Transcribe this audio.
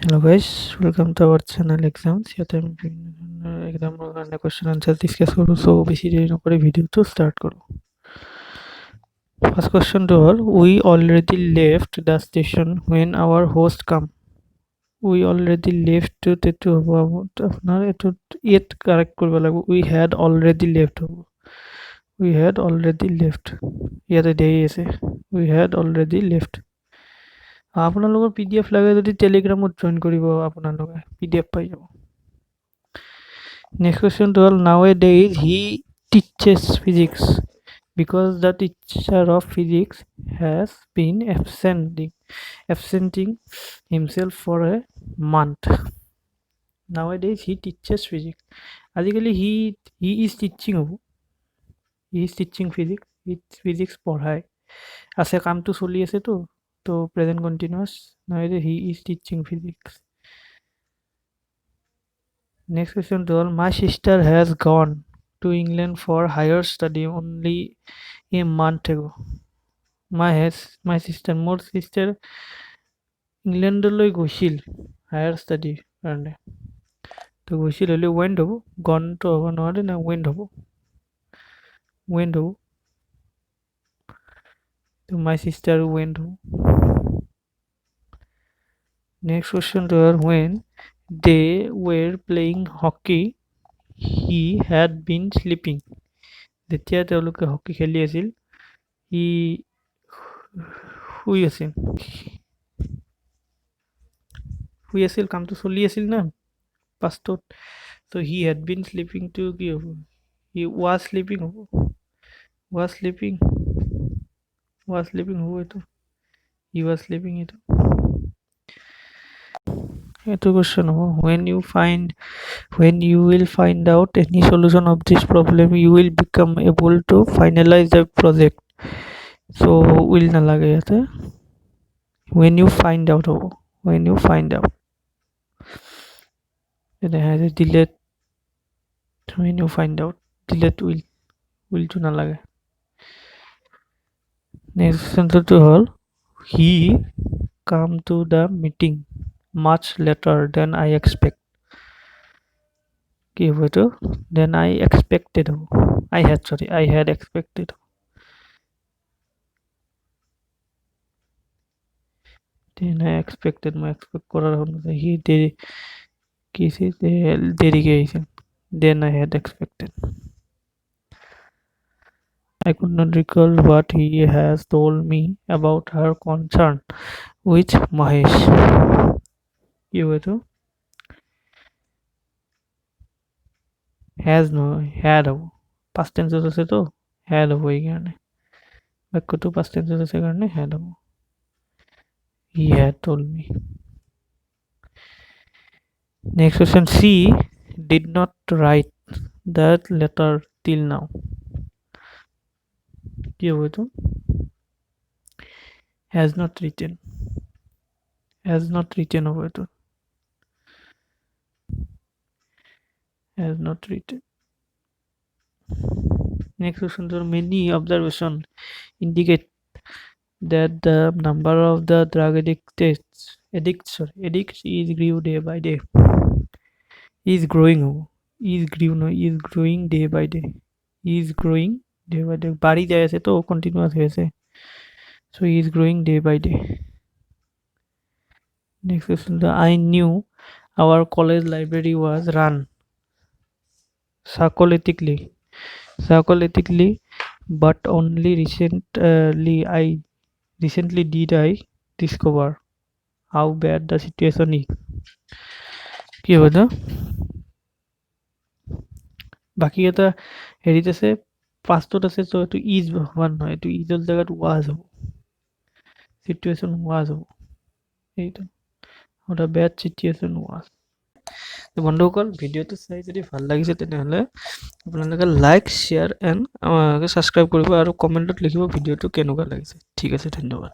Hello guys, welcome to our channel exams. Here time exam question answer discuss करो so बेसी देरी नकरे video to start करो. First question to all, we already left the station when our host come. We already left to আপনার এটো yet correct করব লাগবে. We had already left. We had already left. ইয়াতে দেই আছে. We had already left. আপোনালোকৰ PDF লাগে যদি টেলিগ্ৰামত জয়েন কৰিব আপোনালোকে PDF পাই যাব next question to all nowadays he teaches physics because the teacher of physics has been absenting himself for a month nowadays he teaches physics আজিকালি he is teaching physics পঢ়ায় আছে কামটো চলি আছে তো present continuous nowadays he is teaching physics next question to all my sister has gone to England for higher study only a month ago my sister more sister England লৈ গৈছিল higher study কাৰণে তো গৈছিল হলে went হ'ব gone তো হ'ব নহলে না went হ'ব তো my sister went হ'ব next question to her when they were playing hockey he had been sleeping যেতিয়া তেওঁলোকে হকি খেলি আছিল he শুই আছিল কামটো চলি আছিল না পাষ্টত so he had been sleeping to কি হ'ব he was sleeping হ'ব was sleeping হ'ব এটো he was sleeping এটো question হ'ব when you will find out any solution of this problem you will become able to finalize the project so will na lage yate when you find out it has a delete when you find out delete will to na lage next sentence to all he come to the meeting much later than I expect কি হতো then I expected I had expected then I expected my expect করার হলো he দেরি গেছে then I had expected I could not recall what he has told me about her concern with Mahesh কি হতো has no had হবো past tense আছে তো had হবো এই কারণে বাক্যটো past tense আছে কারণে had হবো he had told me next question C did not write that letter till now কি হবে তো has not written হবে তো has not written next question to many observation indicate that the number of the drug addicts is grew day by day is growing day by day বাড়ি যায় আছে তো continuous হয়েছে so he is growing day by day next question I knew our college library was run circulatically but only recently did I discover how bad the situation is কি হবে তো বাকি এটা হেৰিত আছে পাষ্টত আছে তো এটো ইজ হোৱা নহয় এটো ইজৰ জায়গাত was হ'ব situation was হ'ব এইটো ওটা bad situation was তো বন্ধুসকল ভিডিওটো চাই যদি ভাল লাগিছে তেনেহলে আপোনালোকে লাইক শেয়াৰ এণ্ড আমাক সাবস্ক্ৰাইব কৰিব আৰু কমেন্টত লিখিব ভিডিওটো কেনেকুৱা লাগিছে ঠিক আছে ধন্যবাদ